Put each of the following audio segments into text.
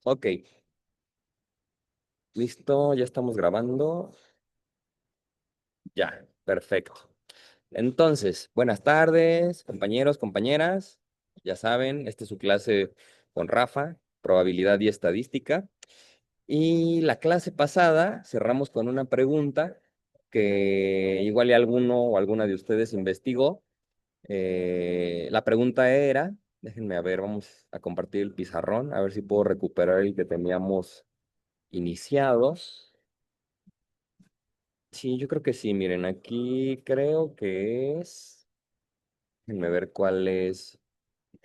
Ok, listo, ya estamos grabando. Ya, perfecto. Entonces, buenas tardes, compañeros, compañeras. Ya saben, esta es su clase con Rafa, probabilidad y estadística. Y la clase pasada cerramos con una pregunta que igual y alguno o alguna de ustedes investigó. La pregunta era, déjenme a ver, vamos a compartir el pizarrón, a ver si puedo recuperar el que teníamos iniciado. Sí, yo creo que sí. Miren, aquí creo que es. Déjenme ver cuál es.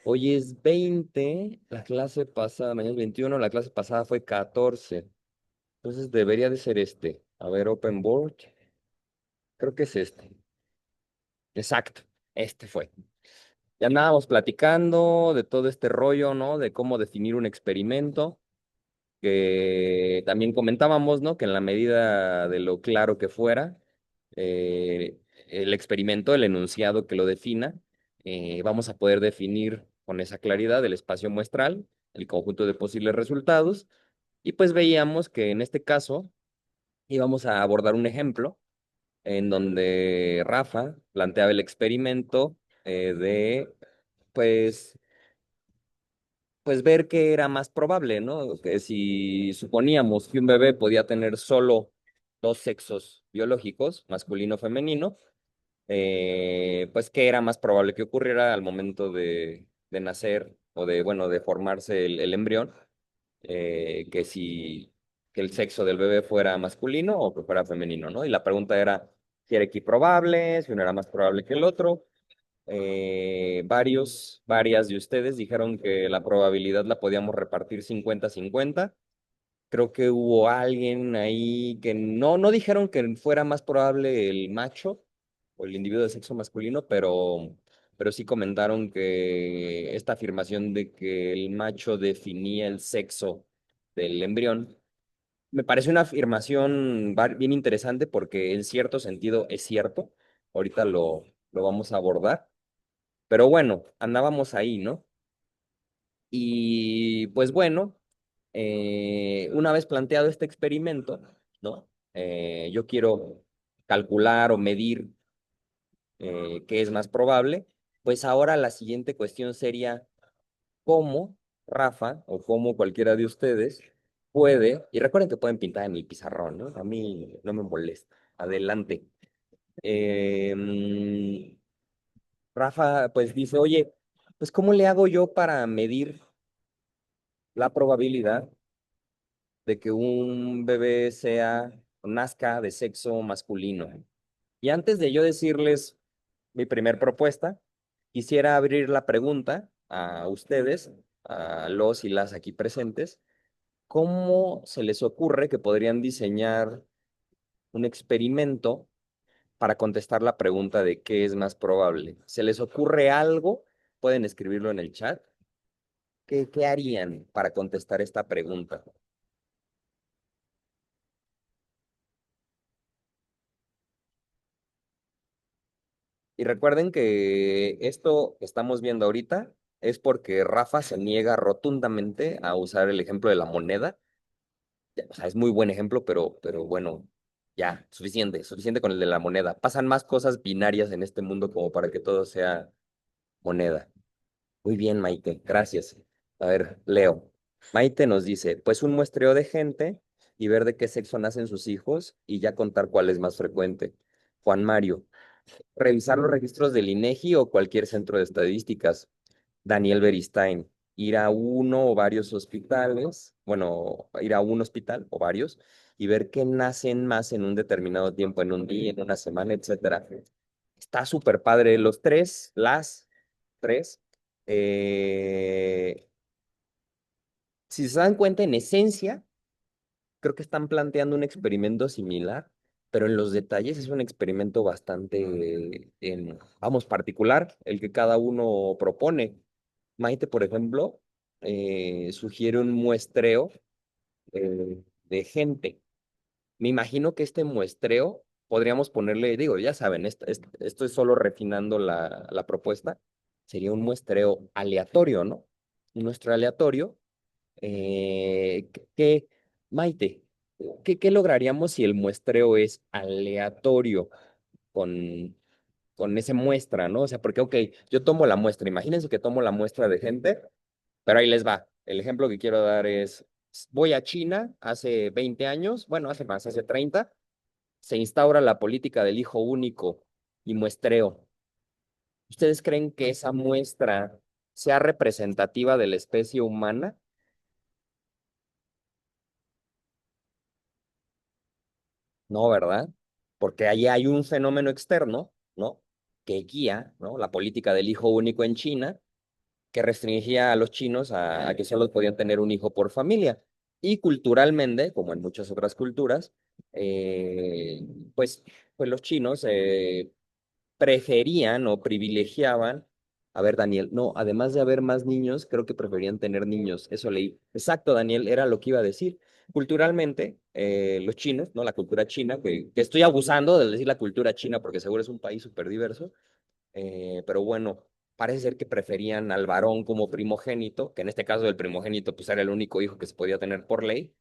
Hoy es 20, la clase pasada, mañana es 21, la clase pasada fue 14. Entonces debería de ser este. A ver, Open Board. Creo que es este. Exacto, este fue. Ya andábamos platicando de todo este rollo, ¿no? De cómo definir un experimento. Que también comentábamos, ¿no? Que en la medida de lo claro que fuera, el experimento, el enunciado que lo defina, vamos a poder definir con esa claridad el espacio muestral, el conjunto de posibles resultados, y pues veíamos que en este caso íbamos a abordar un ejemplo en donde Rafa planteaba el experimento de, pues, pues ver qué era más probable, ¿no? Que si suponíamos que un bebé podía tener solo dos sexos biológicos, masculino o femenino, pues qué era más probable que ocurriera al momento de nacer o de, bueno, de formarse el embrión, que si que el sexo del bebé fuera masculino o que fuera femenino, ¿no? Y la pregunta era si era equiprobable, si uno era más probable que el otro. Varias de ustedes dijeron que la probabilidad la podíamos repartir 50-50. Creo que hubo alguien ahí que no dijeron que fuera más probable el macho o el individuo de sexo masculino, pero sí comentaron que esta afirmación de que el macho definía el sexo del embrión, me parece una afirmación bien interesante porque en cierto sentido es cierto. Ahorita lo vamos a abordar. Pero bueno, andábamos ahí, ¿no? Y pues bueno, una vez planteado este experimento, ¿no? Yo quiero calcular o medir qué es más probable, pues ahora la siguiente cuestión sería cómo Rafa o cómo cualquiera de ustedes puede, y recuerden que pueden pintar en el pizarrón, ¿no? A mí no me molesta. Adelante. Em, Rafa pues dice, oye, pues ¿cómo le hago yo para medir la probabilidad de que un bebé sea o nazca de sexo masculino? Y antes de yo decirles mi primer propuesta, quisiera abrir la pregunta a ustedes, a los y las aquí presentes, ¿cómo se les ocurre que podrían diseñar un experimento para contestar la pregunta de qué es más probable? ¿Se les ocurre algo? Pueden escribirlo en el chat. ¿Qué harían para contestar esta pregunta? Y recuerden que esto que estamos viendo ahorita es porque Rafa se niega rotundamente a usar el ejemplo de la moneda. O sea, es muy buen ejemplo, pero bueno, ya, suficiente con el de la moneda. Pasan más cosas binarias en este mundo como para que todo sea moneda. Muy bien, Maite, gracias. A ver, Leo. Maite nos dice, pues un muestreo de gente y ver de qué sexo nacen sus hijos y ya contar cuál es más frecuente. Juan Mario, revisar los registros del INEGI o cualquier centro de estadísticas. Daniel Beristain, ir a uno o varios hospitales, bueno, ir a un hospital o varios y ver qué nacen más en un determinado tiempo, en un día, en una semana, etcétera. Está súper padre. Los tres, las tres, eh, si se dan cuenta, en esencia, creo que están planteando un experimento similar, pero en los detalles es un experimento bastante, vamos, particular, el que cada uno propone. Maite, por ejemplo, sugiere un muestreo de gente. Me imagino que este muestreo podríamos ponerle, digo, ya saben, esto es solo refinando la propuesta, sería un muestreo aleatorio, ¿no? Un muestreo aleatorio Maite, ¿qué lograríamos si el muestreo es aleatorio con, con esa muestra, ¿no? O sea, porque, ok, yo tomo la muestra, imagínense que tomo la muestra de gente, pero ahí les va. El ejemplo que quiero dar es, voy a China hace 20 años, bueno, hace más, hace 30, se instaura la política del hijo único y muestreo. ¿Ustedes creen que esa muestra sea representativa de la especie humana? No, ¿verdad? Porque ahí hay un fenómeno externo, ¿no? Que guía, ¿no? La política del hijo único en China, que restringía a los chinos a que solo podían tener un hijo por familia. Y culturalmente, como en muchas otras culturas, eh, pues, pues los chinos preferían o privilegiaban, a ver, Daniel, no, además de haber más niños, creo que preferían tener niños, eso leí. Exacto, Daniel, era lo que iba a decir. Culturalmente, los chinos, ¿no? La cultura china, que estoy abusando de decir la cultura china porque seguro es un país súper diverso, pero bueno, parece ser que preferían al varón como primogénito, que en este caso el primogénito pues era el único hijo que se podía tener por ley,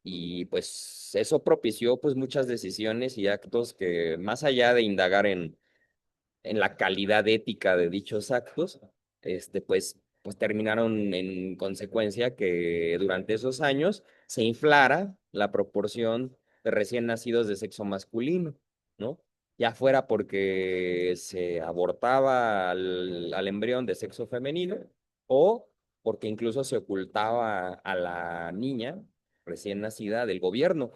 y pues eso propició pues muchas decisiones y actos que más allá de indagar en la calidad ética de dichos actos, pues terminaron en consecuencia que durante esos años se inflara la proporción de recién nacidos de sexo masculino, ¿no? Ya fuera porque se abortaba al embrión de sexo femenino o porque incluso se ocultaba a la niña recién nacida del gobierno,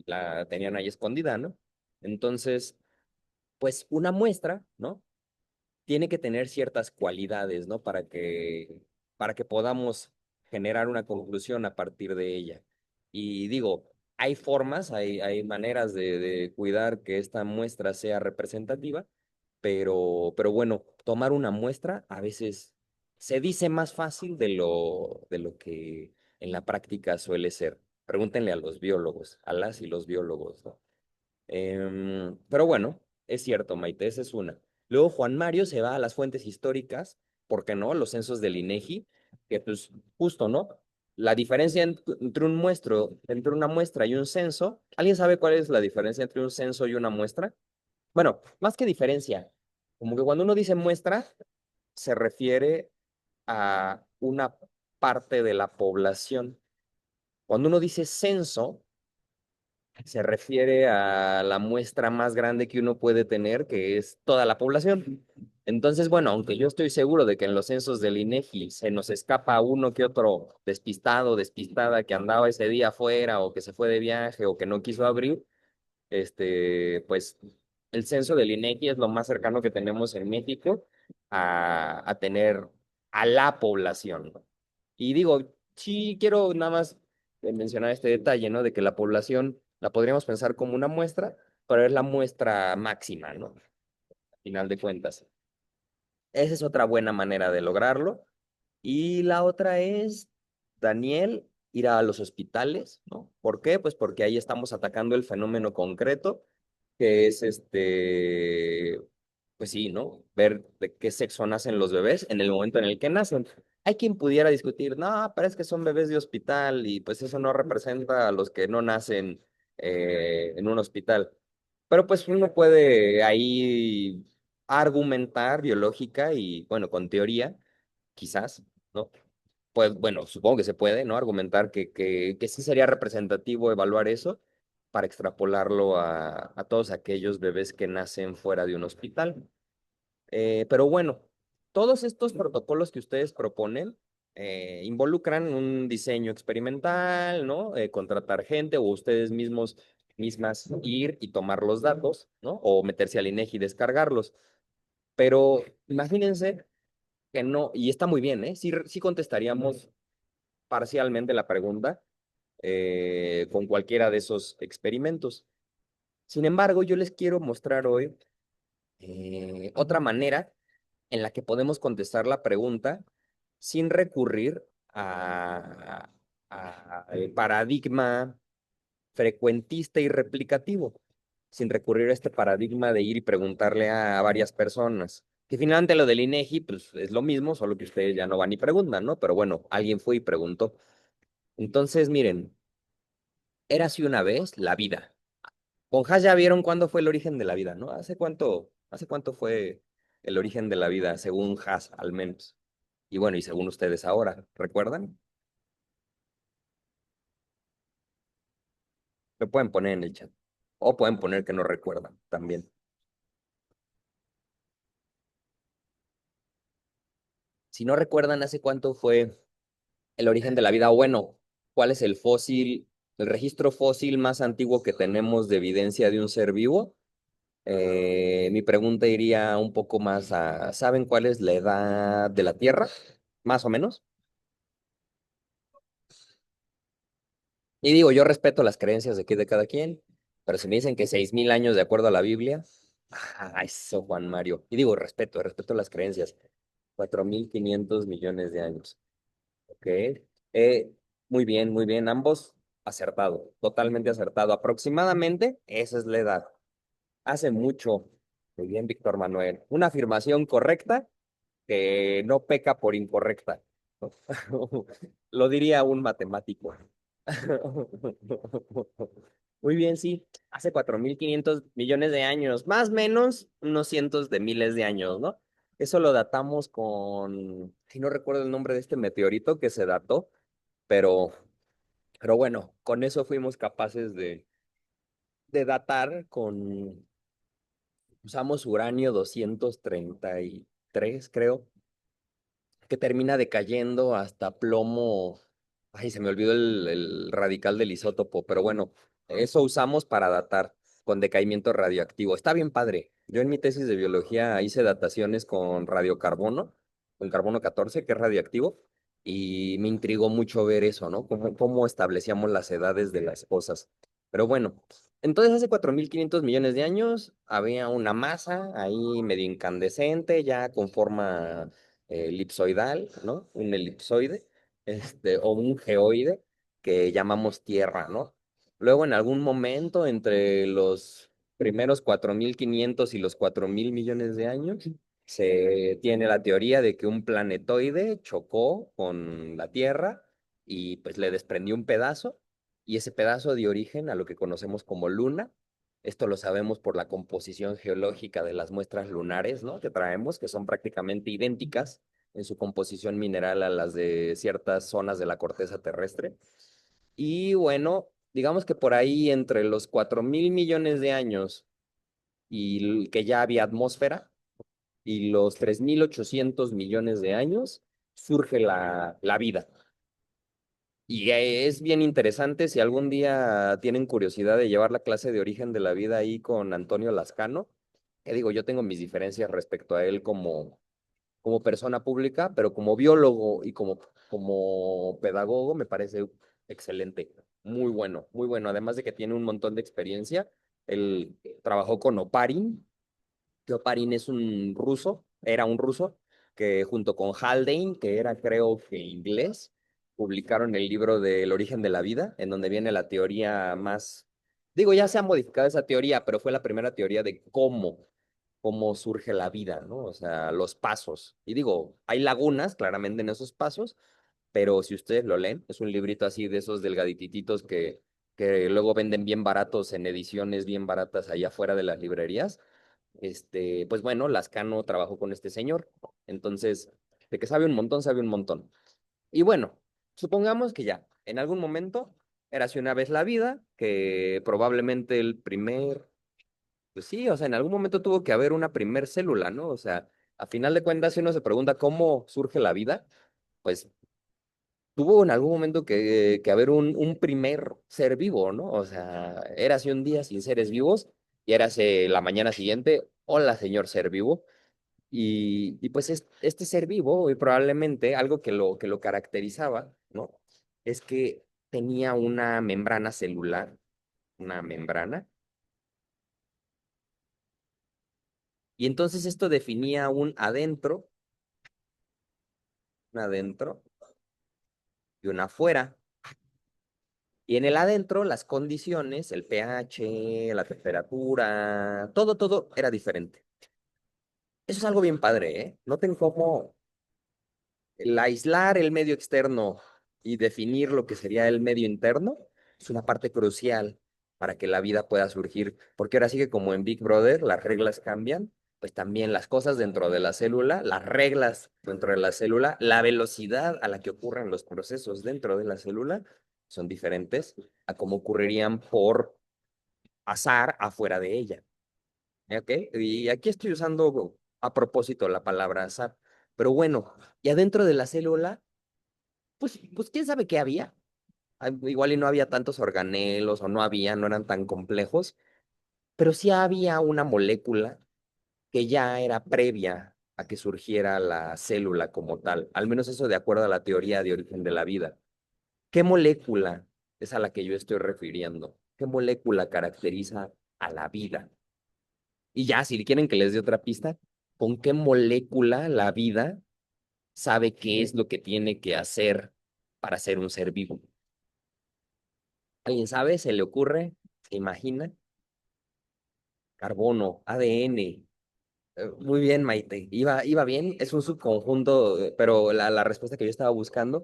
la tenían ahí escondida, ¿no? Entonces, pues una muestra, ¿no? Tiene que tener ciertas cualidades, ¿no? Para que podamos generar una conclusión a partir de ella. Y digo, hay formas, hay maneras de cuidar que esta muestra sea representativa, pero bueno, tomar una muestra a veces se dice más fácil de lo que en la práctica suele ser. Pregúntenle a los biólogos, a las y los biólogos, ¿no? Pero bueno, es cierto, Maite, esa es una. Luego Juan Mario se va a las fuentes históricas, ¿por qué no? Los censos del INEGI, que pues justo, ¿no? La diferencia entre una muestra y un censo, ¿alguien sabe cuál es la diferencia entre un censo y una muestra? Bueno, más que diferencia, como que cuando uno dice muestra, se refiere a una parte de la población. Cuando uno dice censo, se refiere a la muestra más grande que uno puede tener, que es toda la población. Entonces, bueno, aunque yo estoy seguro de que en los censos del INEGI se nos escapa uno que otro despistado, despistada que andaba ese día afuera o que se fue de viaje o que no quiso abrir, pues el censo del INEGI es lo más cercano que tenemos en México a tener a la población, ¿no? Y digo, sí quiero nada más mencionar este detalle, ¿no? De que la población la podríamos pensar como una muestra, pero es la muestra máxima, ¿no? Al final de cuentas. Esa es otra buena manera de lograrlo. Y la otra es, Daniel, ir a los hospitales, ¿no? ¿Por qué? Pues porque ahí estamos atacando el fenómeno concreto, que es pues sí, ¿no? Ver de qué sexo nacen los bebés en el momento en el que nacen. Hay quien pudiera discutir, no, pero es que son bebés de hospital y pues eso no representa a los que no nacen en un hospital. Pero pues uno puede ahí argumentar biológica y, bueno, con teoría, quizás, ¿no? Pues bueno, supongo que se puede, ¿no? Argumentar que sí sería representativo evaluar eso para extrapolarlo a todos aquellos bebés que nacen fuera de un hospital. Pero bueno, todos estos protocolos que ustedes proponen involucran un diseño experimental, ¿no? Contratar gente o ustedes mismas ir y tomar los datos, ¿no? O meterse al INEGI y descargarlos. Pero imagínense que no, y está muy bien, ¿eh? Sí contestaríamos parcialmente la pregunta con cualquiera de esos experimentos. Sin embargo, yo les quiero mostrar hoy otra manera en la que podemos contestar la pregunta sin recurrir al paradigma frecuentista y replicativo, sin recurrir a este paradigma de ir y preguntarle a varias personas. Que finalmente lo del INEGI, pues es lo mismo, solo que ustedes ya no van y preguntan, ¿no? Pero bueno, alguien fue y preguntó. Entonces, miren, érase una vez la vida. Con Haas ya vieron cuándo fue el origen de la vida, ¿no? Hace cuánto fue el origen de la vida, según Haas, al menos? Y bueno, y según ustedes ahora, ¿recuerdan? Lo pueden poner en el chat. O pueden poner que no recuerdan también. Si no recuerdan hace cuánto fue el origen de la vida, o bueno, cuál es el registro fósil más antiguo que tenemos de evidencia de un ser vivo, mi pregunta iría un poco más a, ¿saben cuál es la edad de la Tierra? Más o menos. Y digo, yo respeto las creencias de aquí de cada quien, pero si me dicen que 6.000 años de acuerdo a la Biblia, eso, Juan Mario. Y digo, respeto las creencias. 4.500 millones de años. Ok. Muy bien, muy bien. Ambos acertado, totalmente acertado. Aproximadamente esa es la edad. Hace mucho. Muy bien, Víctor Manuel. Una afirmación correcta que no peca por incorrecta. Lo diría un matemático. Muy bien, sí. Hace 4.500 millones de años, más o menos unos cientos de miles de años, ¿no? Eso lo datamos con, si no recuerdo el nombre de este meteorito que se dató, pero, pero bueno, con eso fuimos capaces de datar con, usamos uranio 233 creo, que termina decayendo hasta plomo. Ay, se me olvidó el radical del isótopo, pero bueno, eso usamos para datar con decaimiento radioactivo. Está bien padre. Yo en mi tesis de biología hice dataciones con radiocarbono, con carbono 14 que es radioactivo, y me intrigó mucho ver eso, ¿no? Cómo establecíamos las edades de las cosas. Pero bueno, entonces hace 4.500 millones de años había una masa ahí medio incandescente, ya con forma elipsoidal, ¿no? Un elipsoide, o un geoide que llamamos Tierra, ¿no? Luego, en algún momento, entre los primeros 4.500 y los 4.000 millones de años, se tiene la teoría de que un planetoide chocó con la Tierra y pues le desprendió un pedazo, y ese pedazo dio origen a lo que conocemos como luna. Esto lo sabemos por la composición geológica de las muestras lunares, ¿no? Que traemos, que son prácticamente idénticas en su composición mineral a las de ciertas zonas de la corteza terrestre. Y bueno, digamos que por ahí entre los 4.000 millones de años y que ya había atmósfera y los 3.800 millones de años surge la vida. Y es bien interesante si algún día tienen curiosidad de llevar la clase de origen de la vida ahí con Antonio Lascano, que digo, yo tengo mis diferencias respecto a él como persona pública, pero como biólogo y como pedagogo me parece excelente, muy bueno, muy bueno. Además de que tiene un montón de experiencia, él trabajó con Oparin, que Oparin es un ruso, era un ruso, que junto con Haldane, que era creo que inglés, publicaron el libro del origen de la vida, en donde viene la teoría más, digo, ya se ha modificado esa teoría, pero fue la primera teoría de cómo surge la vida, ¿no? O sea, los pasos. Y digo, hay lagunas claramente en esos pasos, pero si ustedes lo leen, es un librito así de esos delgadititos que luego venden bien baratos en ediciones bien baratas allá afuera de las librerías. Pues bueno, Lascano trabajó con este señor. Entonces, de que sabe un montón, sabe un montón. Y bueno, supongamos que ya, en algún momento, érase una vez la vida, que probablemente el primer pues sí, o sea, en algún momento tuvo que haber una primer célula, ¿no? O sea, a final de cuentas, si uno se pregunta cómo surge la vida, pues tuvo en algún momento que haber un primer ser vivo, ¿no? O sea, érase un día sin seres vivos y érase la mañana siguiente, hola, señor ser vivo. Y pues este ser vivo, y probablemente algo que lo caracterizaba, ¿no? Es que tenía una membrana celular, una membrana. Y entonces esto definía un adentro y un afuera. Y en el adentro, las condiciones, el pH, la temperatura, todo era diferente. Eso es algo bien padre, ¿eh? Noten cómo el aislar el medio externo y definir lo que sería el medio interno es una parte crucial para que la vida pueda surgir, porque ahora sí que como en Big Brother las reglas cambian, pues también las cosas dentro de la célula, las reglas dentro de la célula, la velocidad a la que ocurren los procesos dentro de la célula son diferentes a como ocurrirían por azar afuera de ella. ¿Ok? Y aquí estoy usando a propósito la palabra azar. Pero bueno, y adentro de la célula, pues quién sabe qué había. Igual y no había tantos organelos o no había, no eran tan complejos, pero sí había una molécula que ya era previa a que surgiera la célula como tal. Al menos eso de acuerdo a la teoría de origen de la vida. ¿Qué molécula es a la que yo estoy refiriendo? ¿Qué molécula caracteriza a la vida? Y ya, si quieren que les dé otra pista, ¿con qué molécula la vida sabe qué es lo que tiene que hacer para ser un ser vivo? ¿Alguien sabe? ¿Se le ocurre? ¿Se imagina? Carbono, ADN. Muy bien, Maite. Iba bien, es un subconjunto, pero la respuesta que yo estaba buscando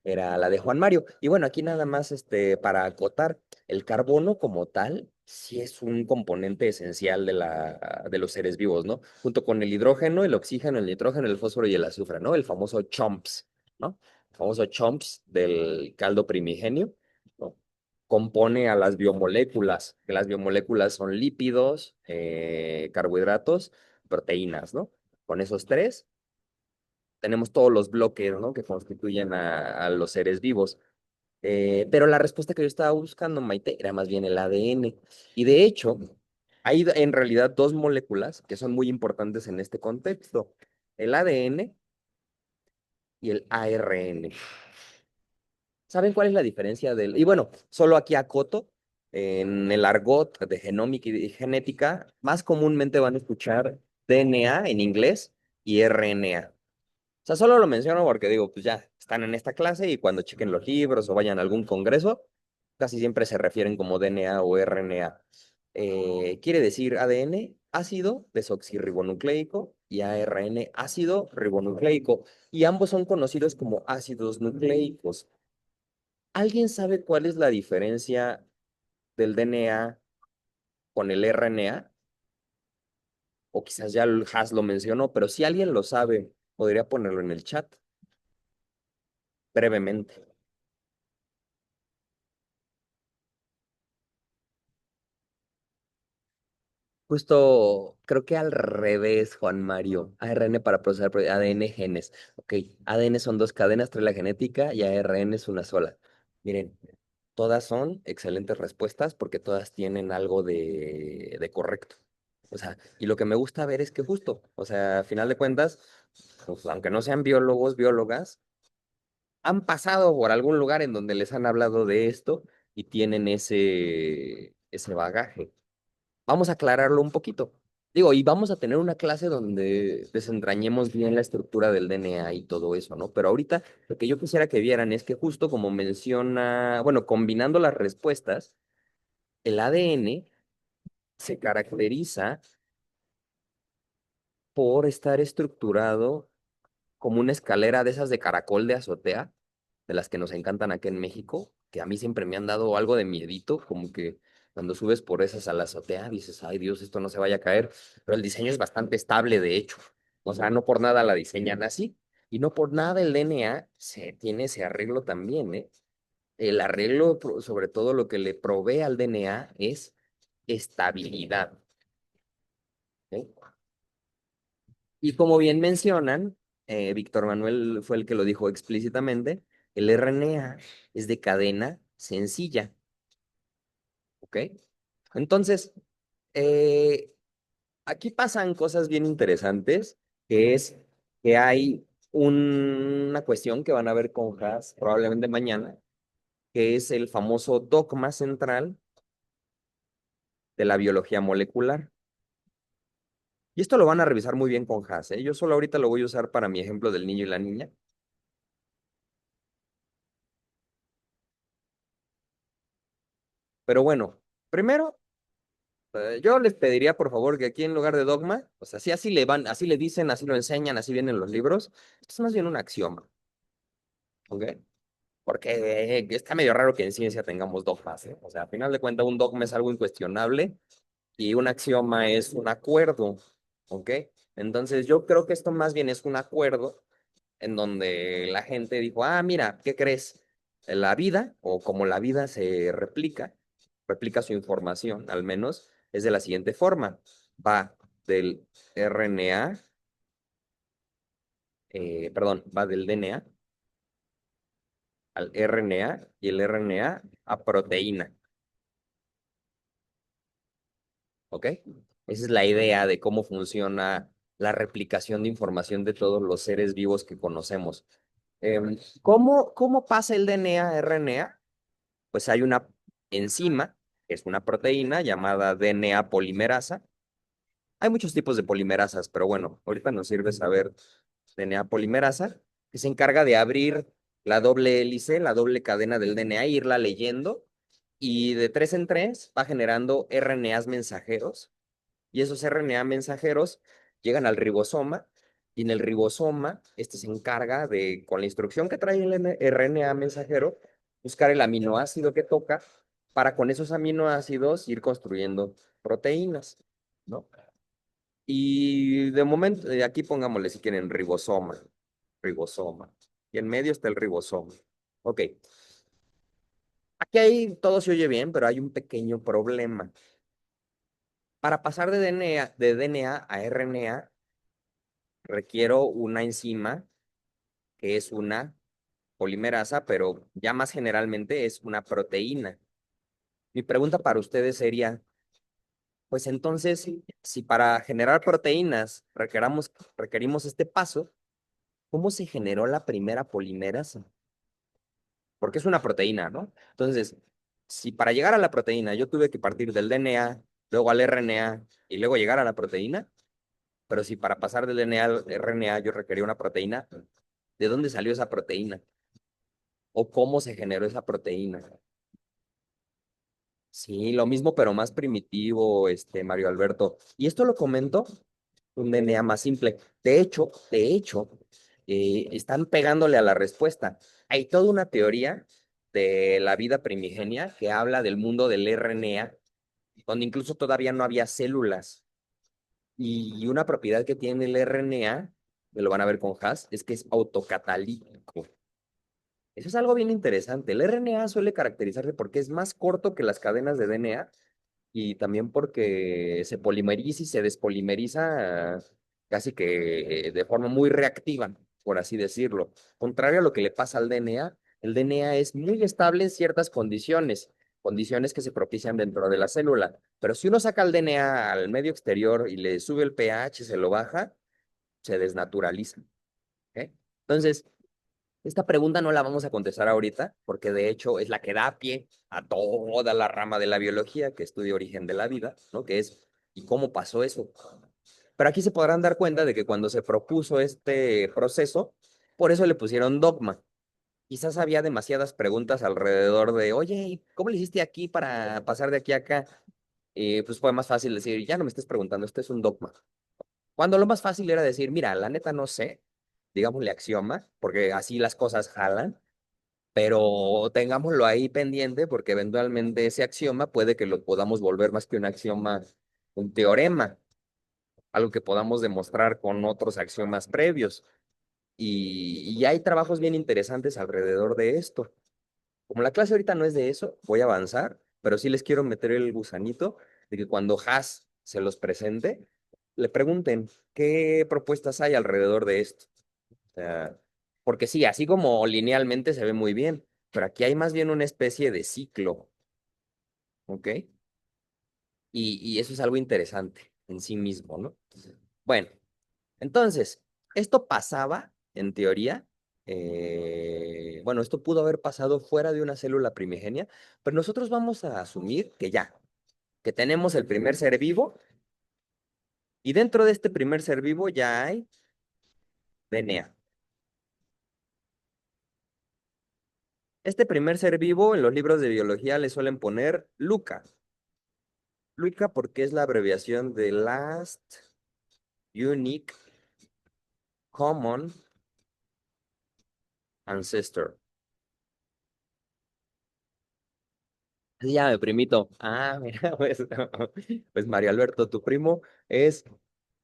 era la de Juan Mario. Y bueno, aquí nada más para acotar, el carbono como tal sí es un componente esencial de los seres vivos, ¿no? Junto con el hidrógeno, el oxígeno, el nitrógeno, el fósforo y el azufre, ¿no? El famoso CHOMPS, ¿no? El famoso CHOMPS del caldo primigenio, ¿no? Compone a las biomoléculas, que las biomoléculas son lípidos, carbohidratos, proteínas, ¿no? Con esos tres tenemos todos los bloques, ¿no? Que constituyen a los seres vivos. Pero la respuesta que yo estaba buscando, Maite, era más bien el ADN. Y de hecho, hay en realidad dos moléculas que son muy importantes en este contexto, el ADN y el ARN. ¿Saben cuál es la diferencia del...? Y bueno, solo aquí acoto, en el argot de genómica y de genética, más comúnmente van a escuchar DNA en inglés y RNA. O sea, solo lo menciono porque digo, pues ya están en esta clase y cuando chequen los libros o vayan a algún congreso, casi siempre se refieren como DNA o RNA. Quiere decir ADN, ácido desoxirribonucleico, y ARN, ácido ribonucleico. Y ambos son conocidos como ácidos nucleicos. ¿Alguien sabe cuál es la diferencia del DNA con el RNA? O quizás ya el Has lo mencionó, pero si alguien lo sabe, podría ponerlo en el chat brevemente. Justo, creo que al revés, Juan Mario. ARN para procesar ADN genes. Ok, ADN son dos cadenas, trae la genética y ARN es una sola. Miren, todas son excelentes respuestas porque todas tienen algo de correcto. O sea, y lo que me gusta ver es que justo, o sea, a final de cuentas, pues, aunque no sean biólogos, biólogas, han pasado por algún lugar en donde les han hablado de esto y tienen ese bagaje. Vamos a aclararlo un poquito. Digo, y vamos a tener una clase donde desentrañemos bien la estructura del DNA y todo eso, ¿no? Pero ahorita lo que yo quisiera que vieran es que justo como menciona, bueno, combinando las respuestas, el ADN se caracteriza por estar estructurado como una escalera de esas de caracol de azotea, de las que nos encantan acá en México, que a mí siempre me han dado algo de miedito, como que cuando subes por esas a la azotea dices, ay Dios, esto no se vaya a caer, pero el diseño es bastante estable, de hecho. O sea, no por nada la diseñan así, y no por nada el DNA tiene ese arreglo también, ¿eh? El arreglo, sobre todo lo que le provee al DNA es estabilidad, ¿ok? Y como bien mencionan, Víctor Manuel fue el que lo dijo explícitamente, el RNA es de cadena sencilla, ¿ok? Entonces, eh, aquí pasan cosas bien interesantes, que es que hay una cuestión que van a ver con Haas probablemente mañana, que es el famoso dogma central de la biología molecular. Y esto lo van a revisar muy bien con Haas, ¿eh? Yo solo ahorita lo voy a usar para mi ejemplo del niño y la niña. Pero bueno, primero, yo les pediría por favor que aquí en lugar de dogma, o sea, si así le van, así le dicen, así lo enseñan, así vienen los libros, esto es más bien un axioma, ¿ok? porque está medio raro que en ciencia tengamos dogmas, ¿eh? O sea, a final de cuentas, un dogma es algo incuestionable y un axioma es un acuerdo, ¿ok? Entonces, yo creo que esto más bien es un acuerdo en donde la gente dijo, ah, mira, ¿qué crees? La vida, o como la vida se replica su información, al menos, es de la siguiente forma. Va del RNA, va del DNA al RNA y el RNA a proteína, ¿ok? Esa es la idea de cómo funciona la replicación de información de todos los seres vivos que conocemos. ¿Cómo pasa el DNA a RNA? Pues hay una enzima, que es una proteína llamada DNA polimerasa. Hay muchos tipos de polimerasas, pero bueno, ahorita nos sirve saber DNA polimerasa, que se encarga de abrir la doble hélice, la doble cadena del DNA, irla leyendo, y de tres en tres va generando RNAs mensajeros, y esos RNA mensajeros llegan al ribosoma, y en el ribosoma, este se encarga de, con la instrucción que trae el RNA mensajero, buscar el aminoácido que toca para con esos aminoácidos ir construyendo proteínas, ¿no? Y de momento, aquí pongámosle si quieren ribosoma. Y en medio está el ribosoma. Ok, aquí hay, todo se oye bien, pero hay un pequeño problema. Para pasar de DNA a RNA, requiero una enzima que es una polimerasa, pero ya más generalmente es una proteína. Mi pregunta para ustedes sería, pues entonces, si para generar proteínas requerimos este paso, ¿cómo se generó la primera polimerasa? Porque es una proteína, ¿no? Entonces, si para llegar a la proteína yo tuve que partir del DNA, luego al RNA y luego llegar a la proteína, pero si para pasar del DNA al RNA yo requería una proteína, ¿de dónde salió esa proteína? ¿O cómo se generó esa proteína? Sí, lo mismo, pero más primitivo, Mario Alberto. Y esto lo comento, un DNA más simple. De hecho, están pegándole a la respuesta. Hay toda una teoría de la vida primigenia que habla del mundo del RNA, donde incluso todavía no había células. Y una propiedad que tiene el RNA, que lo van a ver con Haas, es que es autocatalítico. Eso es algo bien interesante. El RNA suele caracterizarse porque es más corto que las cadenas de DNA y también porque se polimeriza y se despolimeriza casi que de forma muy reactiva, por así decirlo. Contrario a lo que le pasa al DNA, el DNA es muy estable en ciertas condiciones, condiciones que se propician dentro de la célula. Pero si uno saca el DNA al medio exterior y le sube el pH, se lo baja, se desnaturaliza. ¿Ok? Entonces, esta pregunta no la vamos a contestar ahorita, porque de hecho es la que da pie a toda la rama de la biología que estudia origen de la vida, ¿no? Que es, ¿y cómo pasó eso? Pero aquí se podrán dar cuenta de que cuando se propuso este proceso, por eso le pusieron dogma. Quizás había demasiadas preguntas alrededor de, oye, ¿y cómo le hiciste aquí para pasar de aquí a acá? Y pues fue más fácil decir, ya no me estés preguntando, esto es un dogma. Cuando lo más fácil era decir, mira, la neta no sé, digámosle axioma, porque así las cosas jalan, pero tengámoslo ahí pendiente porque eventualmente ese axioma puede que lo podamos volver más que un axioma, un teorema, algo que podamos demostrar con otros axiomas previos. Y hay trabajos bien interesantes alrededor de esto. Como la clase ahorita no es de eso, voy a avanzar, pero sí les quiero meter el gusanito de que cuando Haas se los presente, le pregunten qué propuestas hay alrededor de esto. O sea, porque sí, así como linealmente se ve muy bien, pero aquí hay más bien una especie de ciclo, ¿ok? Y eso es algo interesante en sí mismo, ¿no? Bueno, entonces, esto pasaba, en teoría, bueno, esto pudo haber pasado fuera de una célula primigenia, pero nosotros vamos a asumir que ya, que tenemos el primer ser vivo y dentro de este primer ser vivo ya hay DNA. Este primer ser vivo en los libros de biología le suelen poner Luca. Luca porque es la abreviación de Last Unique Common Ancestor. Sí, ya, mi primito. Ah, mira, pues, pues Mario Alberto, tu primo, es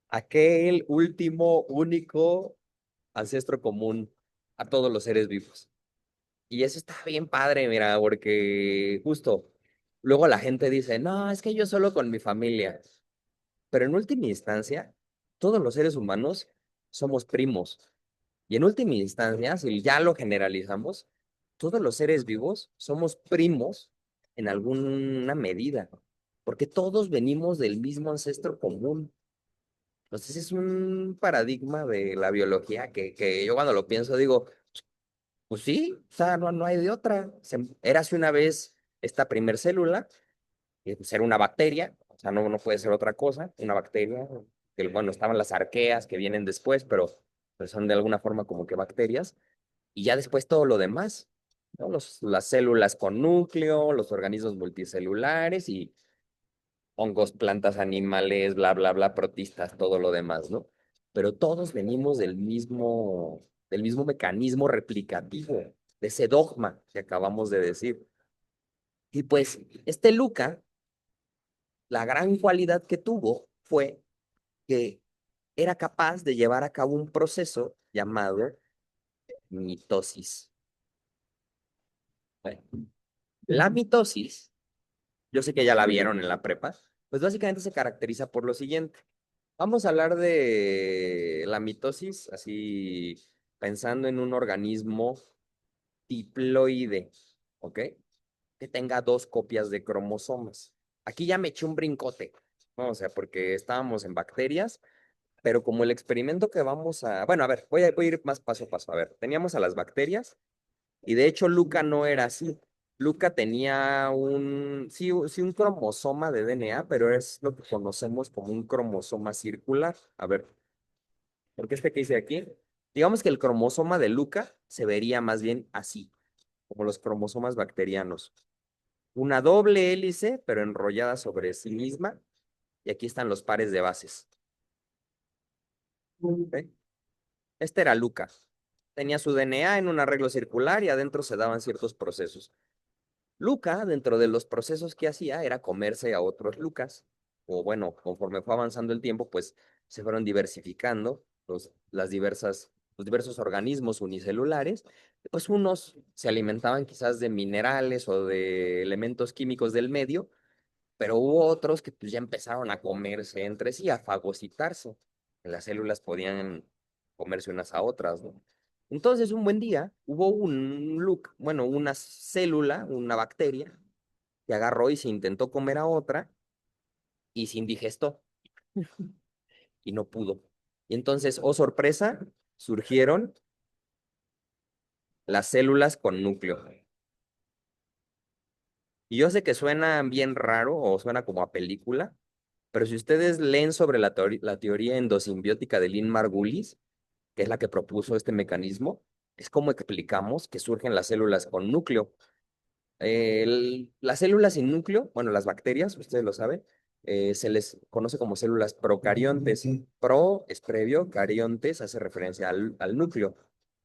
aquel último, único ancestro común a todos los seres vivos. Y eso está bien padre, mira, porque justo luego la gente dice, no, es que yo solo con mi familia. Pero en última instancia, todos los seres humanos somos primos. Y en última instancia, si ya lo generalizamos, todos los seres vivos somos primos en alguna medida, porque todos venimos del mismo ancestro común. Entonces es un paradigma de la biología que yo cuando lo pienso digo, pues sí, o sea, no hay de otra. Érase una vez esta primer célula, que pues era una bacteria, o sea, no puede ser otra cosa, una bacteria, que bueno, estaban las arqueas que vienen después, pero pues son de alguna forma como que bacterias, y ya después todo lo demás, ¿no? Las células con núcleo, los organismos multicelulares y hongos, plantas, animales, bla, bla, bla, protistas, todo lo demás, ¿no? Pero todos venimos del mismo mecanismo replicativo, de ese dogma que acabamos de decir. Y pues este Luca, la gran cualidad que tuvo fue que era capaz de llevar a cabo un proceso llamado mitosis. Bueno, la mitosis, yo sé que ya la vieron en la prepa, pues básicamente se caracteriza por lo siguiente. Vamos a hablar de la mitosis, así pensando en un organismo diploide, ¿ok? Que tenga dos copias de cromosomas. Aquí ya me eché un brincote, ¿no? O sea, porque estábamos en bacterias, pero como el experimento que vamos a... Bueno, a ver, voy a ir más paso a paso. A ver, teníamos a las bacterias y de hecho Luca no era así. Luca tenía sí, un cromosoma de DNA, pero es lo que conocemos como un cromosoma circular. A ver, porque este que hice aquí, digamos que el cromosoma de Luca se vería más bien así, como los cromosomas bacterianos. Una doble hélice, pero enrollada sobre sí misma, y aquí están los pares de bases. ¿Ok? Este era Luca. Tenía su DNA en un arreglo circular y adentro se daban ciertos procesos. Luca, dentro de los procesos que hacía, era comerse a otros Lucas. O bueno, conforme fue avanzando el tiempo, pues se fueron diversificando los diversos organismos unicelulares. Pues unos se alimentaban quizás de minerales o de elementos químicos del medio, pero hubo otros que pues ya empezaron a comerse entre sí, a fagocitarse. Las células podían comerse unas a otras, ¿no? Entonces, un buen día hubo bueno, una célula, una bacteria, que agarró y se intentó comer a otra y se indigestó y no pudo. Y entonces, oh sorpresa, surgieron las células con núcleo. Y yo sé que suena bien raro o suena como a película, pero si ustedes leen sobre la teoría endosimbiótica de Lynn Margulis, que es la que propuso este mecanismo, es como explicamos que surgen las células con núcleo. Las células sin núcleo, bueno, las bacterias, ustedes lo saben, se les conoce como células procariontes. Pro es previo, cariontes hace referencia al núcleo,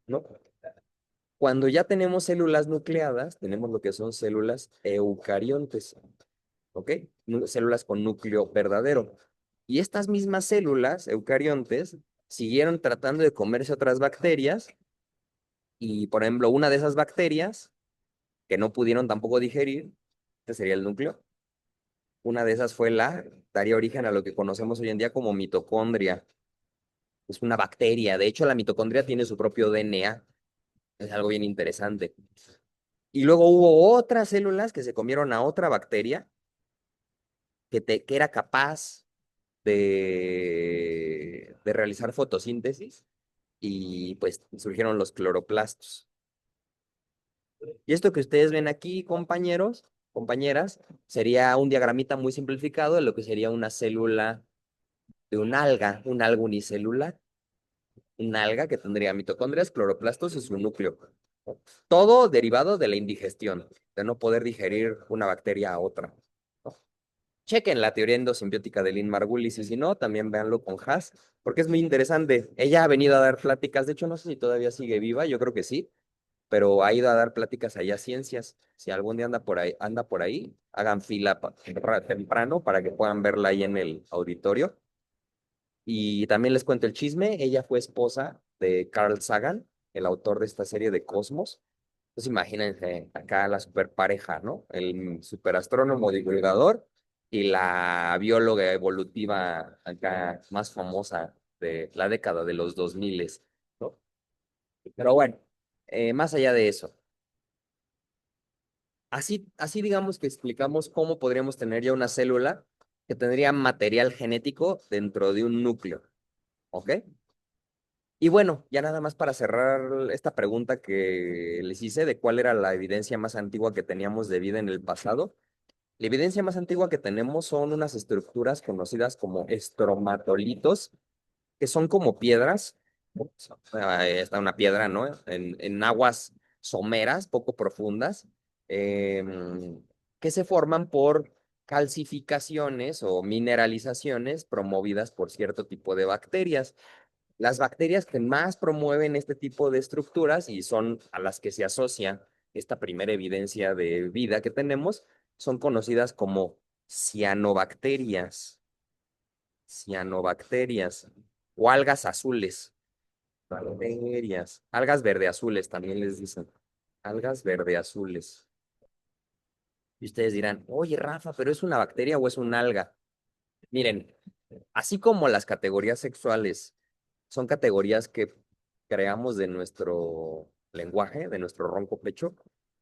¿no? Cuando ya tenemos células nucleadas, tenemos lo que son células eucariontes, ¿ok? Células con núcleo verdadero. Y estas mismas células eucariontes siguieron tratando de comerse otras bacterias y, por ejemplo, una de esas bacterias que no pudieron tampoco digerir, este sería el núcleo. Una de esas daría origen a lo que conocemos hoy en día como mitocondria. Es una bacteria. De hecho, la mitocondria tiene su propio DNA. Es algo bien interesante. Y luego hubo otras células que se comieron a otra bacteria que era capaz de realizar fotosíntesis y pues surgieron los cloroplastos. Y esto que ustedes ven aquí, compañeros, compañeras, sería un diagramita muy simplificado de lo que sería una célula de un alga unicelular, un alga que tendría mitocondrias, cloroplastos y su núcleo. Todo derivado de la indigestión, de no poder digerir una bacteria a otra, ¿no? Chequen la teoría endosimbiótica de Lynn Margulis y si no, también véanlo con Haas, porque es muy interesante. Ella ha venido a dar pláticas, de hecho no sé si todavía sigue viva, yo creo que sí, pero ha ido a dar pláticas allá a ciencias. Si algún día anda por ahí, hagan fila temprano para que puedan verla ahí en el auditorio. Y también les cuento el chisme, ella fue esposa de Carl Sagan, el autor de esta serie de Cosmos. Entonces imagínense acá la super pareja, ¿no? El superastrónomo divulgador y la bióloga evolutiva acá más famosa de la década de los 2000, ¿no? Pero bueno, más allá de eso, así digamos que explicamos cómo podríamos tener ya una célula que tendría material genético dentro de un núcleo, ¿ok? Y bueno, ya nada más para cerrar esta pregunta que les hice de cuál era la evidencia más antigua que teníamos de vida en el pasado. La evidencia más antigua que tenemos son unas estructuras conocidas como estromatolitos, que son como piedras. Ahí está una piedra, ¿no? En aguas someras, poco profundas, que se forman por calcificaciones o mineralizaciones promovidas por cierto tipo de bacterias. Las bacterias que más promueven este tipo de estructuras y son a las que se asocia esta primera evidencia de vida que tenemos, son conocidas como cianobacterias, cianobacterias o algas azules, bacterias, algas verde azules también les dicen, algas verde azules. Y ustedes dirán, oye Rafa, pero ¿es una bacteria o es un alga? Miren, así como las categorías sexuales son categorías que creamos de nuestro lenguaje, de nuestro ronco pecho,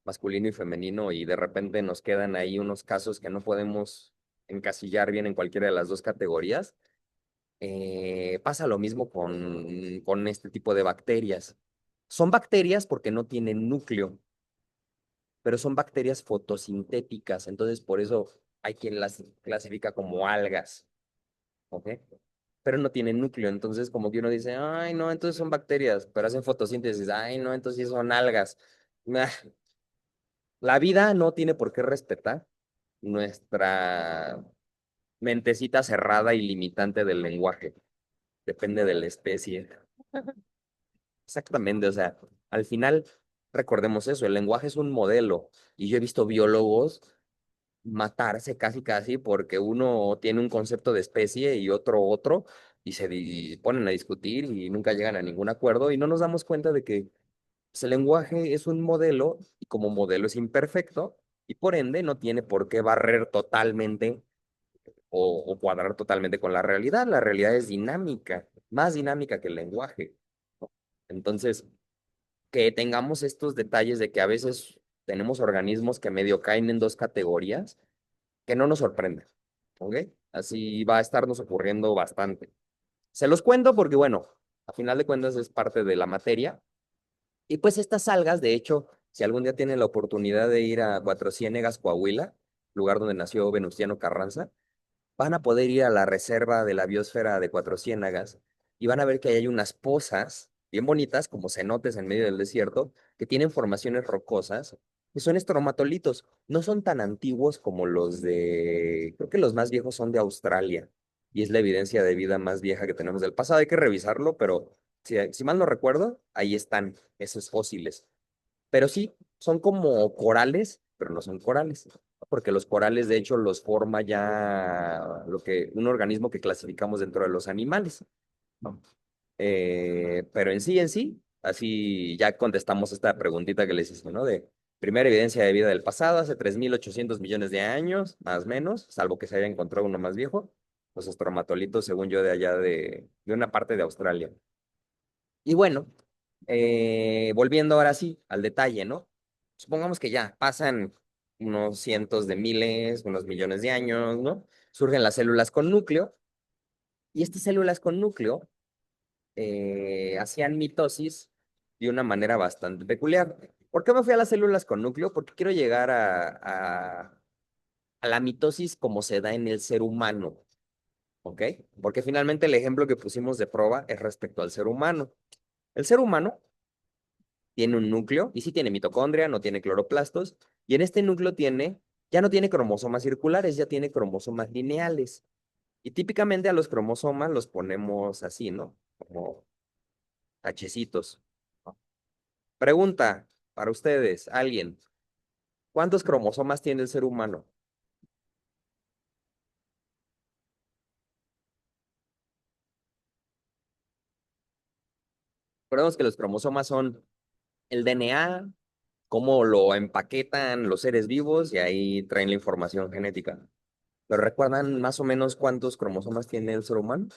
masculino y femenino, y de repente nos quedan ahí unos casos que no podemos encasillar bien en cualquiera de las dos categorías. Pasa lo mismo con este tipo de bacterias. Son bacterias porque no tienen núcleo, pero son bacterias fotosintéticas, entonces por eso hay quien las clasifica como algas, ¿ok? Pero no tienen núcleo, entonces como que uno dice, ay, no, entonces son bacterias, pero hacen fotosíntesis, ay, no, entonces sí son algas. Nah, la vida no tiene por qué respetar nuestra mentecita cerrada y limitante del lenguaje, depende de la especie. Exactamente, o sea, al final recordemos eso, el lenguaje es un modelo y yo he visto biólogos matarse casi casi porque uno tiene un concepto de especie y otro, y ponen a discutir y nunca llegan a ningún acuerdo y no nos damos cuenta de que pues, el lenguaje es un modelo y como modelo es imperfecto y por ende no tiene por qué barrer totalmente o cuadrar totalmente con la realidad. La realidad es dinámica, más dinámica que el lenguaje. Entonces, que tengamos estos detalles de que a veces tenemos organismos que medio caen en dos categorías, que no nos sorprende, ¿ok? Así va a estarnos ocurriendo bastante. Se los cuento porque, bueno, a final de cuentas es parte de la materia. Y pues estas algas, de hecho, si algún día tienen la oportunidad de ir a Cuatro Ciénegas, Coahuila, lugar donde nació Venustiano Carranza, van a poder ir a la reserva de la biosfera de Cuatro Ciénagas y van a ver que ahí hay unas pozas bien bonitas, como cenotes en medio del desierto, que tienen formaciones rocosas, que son estromatolitos. No son tan antiguos como los de, creo que los más viejos son de Australia, y es la evidencia de vida más vieja que tenemos del pasado. Hay que revisarlo, pero si mal no recuerdo, ahí están esos fósiles. Pero sí, son como corales, pero no son corales, porque los corales de hecho los forma ya un organismo que clasificamos dentro de los animales, ¿no? Pero en sí, así ya contestamos esta preguntita que les hice, ¿no? De primera evidencia de vida del pasado, hace 3.800 millones de años, más o menos, salvo que se haya encontrado uno más viejo, los estromatolitos, según yo, de allá de una parte de Australia. Y bueno, volviendo ahora sí al detalle, ¿no? Supongamos que ya pasan unos cientos de miles, unos millones de años, ¿no? Surgen las células con núcleo y estas células con núcleo hacían mitosis de una manera bastante peculiar. ¿Por qué me fui a las células con núcleo? Porque quiero llegar a la mitosis como se da en el ser humano, ¿ok? Porque finalmente el ejemplo que pusimos de prueba es respecto al ser humano. El ser humano tiene un núcleo y sí tiene mitocondria, no tiene cloroplastos, y en este núcleo ya no tiene cromosomas circulares, ya tiene cromosomas lineales. Y típicamente a los cromosomas los ponemos así, ¿no? Como tachecitos. Pregunta, para ustedes, alguien, ¿cuántos cromosomas tiene el ser humano? Recordemos que los cromosomas son el DNA, cómo lo empaquetan los seres vivos y ahí traen la información genética. ¿Pero recuerdan más o menos cuántos cromosomas tiene el ser humano?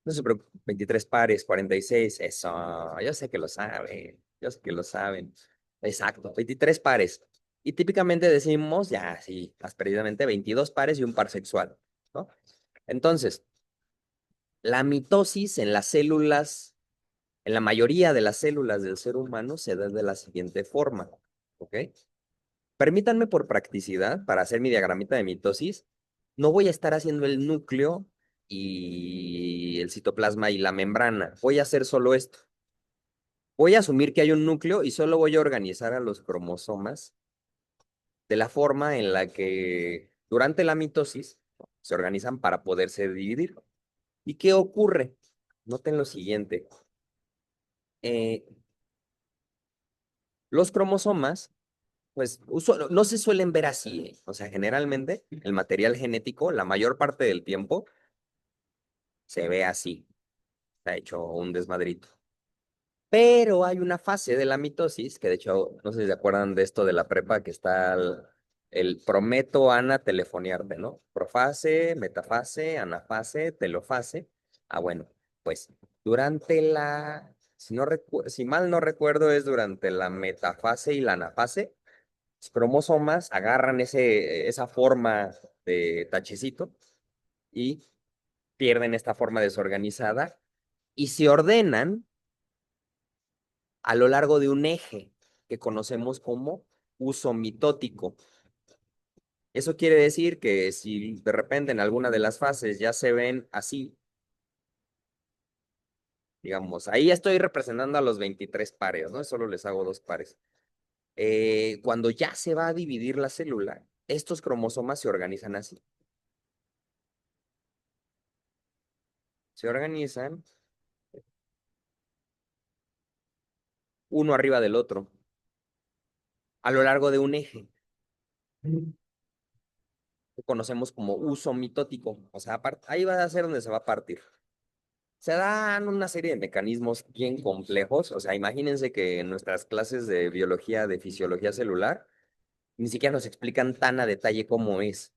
No se preocupen, 23 pares, 46, eso, yo sé que lo saben, yo sé que lo saben. Exacto, 23 pares. Y típicamente decimos, ya, sí, más precisamente 22 pares y un par sexual, ¿no? Entonces, la mitosis en las células, en la mayoría de las células del ser humano se da de la siguiente forma, ¿ok? Permítanme por practicidad, para hacer mi diagramita de mitosis, no voy a estar haciendo el núcleo y el citoplasma y la membrana. Voy a hacer solo esto. Voy a asumir que hay un núcleo y solo voy a organizar a los cromosomas de la forma en la que durante la mitosis se organizan para poderse dividir. ¿Y qué ocurre? Noten lo siguiente. Eh, los cromosomas pues no se suelen ver así, ¿eh? O sea, generalmente el material genético, la mayor parte del tiempo, se ve así, está hecho un desmadrito. Pero hay una fase de la mitosis, que de hecho, no sé si se acuerdan de esto de la prepa, que está el prometo, ana, telefoniarte, ¿no? Profase, metafase, anafase, telofase. Ah, bueno, pues durante si mal no recuerdo, es durante la metafase y la anafase. Los cromosomas agarran esa forma de tachecito y pierden esta forma desorganizada y se ordenan a lo largo de un eje que conocemos como uso mitótico. Eso quiere decir que si de repente en alguna de las fases ya se ven así, digamos, ahí estoy representando a los 23 pares, ¿no? Solo les hago dos pares. Cuando ya se va a dividir la célula, estos cromosomas se organizan así. Se organizan uno arriba del otro a lo largo de un eje que conocemos como uso mitótico. O sea, ahí va a ser donde se va a partir. Se dan una serie de mecanismos bien complejos. O sea, imagínense que en nuestras clases de biología, de fisiología celular, ni siquiera nos explican tan a detalle cómo es.